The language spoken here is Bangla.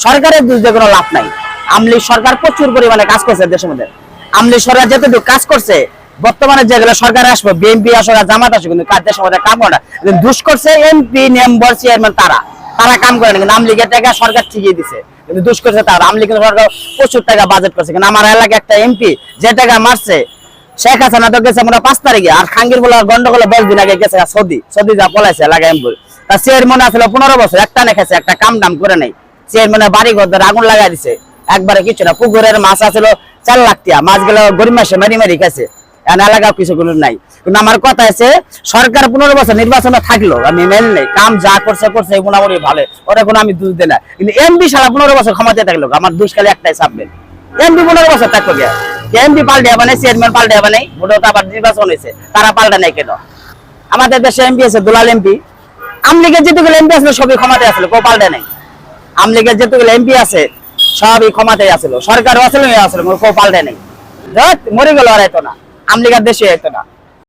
সরকারের দোষ দিয়ে কোনো লাভ নাই। আমলি সরকার প্রচুর পরিমাণে কাজ করছে দেশের মধ্যে। আমলি সরকার যেটুকু কাজ করছে, বর্তমানে যেগুলো সরকার আসবে, বিএনপি আসবে, জামাত আসবে, কিন্তু দেশের মধ্যে কাম করে না। দুষ করছে এমপি, মেম্বার, চেয়ারম্যান, তারা কাম করে না। কিন্তু আমলিগের টাকা সরকার ঠিকই দিছে, কিন্তু দুষ করছে তারা। আমলি কিন্তু সরকার প্রচুর টাকা বাজেট করছে। কিন্তু আমার এলাকায় একটা এমপি যে টাকা মারছে, শেখ হাসিনা তো গেছে মনে 5 তারিখে, আর খাঙ্গির বলে গন্ডগোলে 10 দিন আগে গেছে সৌদি যা পলাইছে এলাকায় এমপি। তার চেয়ারম্যান আসলে 15 বছর একটা নেখেছে, একটা কাম দাম করে নাই। চেয়ারম্যানের বাড়ি ঘর ধরে আগুন লাগাই দিছে, একবারে কিছু না। পুকুরের মাছ আছিল 4 লাখ টাকা, মাছগুলো গরিব মাসে মারি মারি খাইছে। এলাকা কিছু কোনো নাই। কিন্তু আমার কথা আছে, সরকার 15 বছর নির্বাচনে থাকলো, আমি মেনে নেই, কাম যা করছে মোটামুটি ভালো, ওটা কোনো আমি দোষ দিই না। কিন্তু এমপি সারা 15 বছর ক্ষমতায় থাকলো, আমার দোষ খালি একটাই সাবমেন্ট। এমপি 15 বছর থাকতো গিয়া, এমপি পাল্টে হবে না, চেয়ারম্যান পাল্টে হবে নাই, ভোটও আবার নির্বাচন হয়েছে, তারা পাল্টে নাই কেন? আমাদের দেশে এমপি আছে দুলাল এমপি, আমলিগের যেটুকু এমপি আসলে সবই ক্ষমতায় আসলো, কেউ পাল্টে নাই। আমলিগের যেটুকু এমপি আছে সবই ক্ষমতায় আসলো, সরকারও আসলে কেউ পাল্টে নাই। মরে গেল আর এত না, আমলিগার দেশে এত না।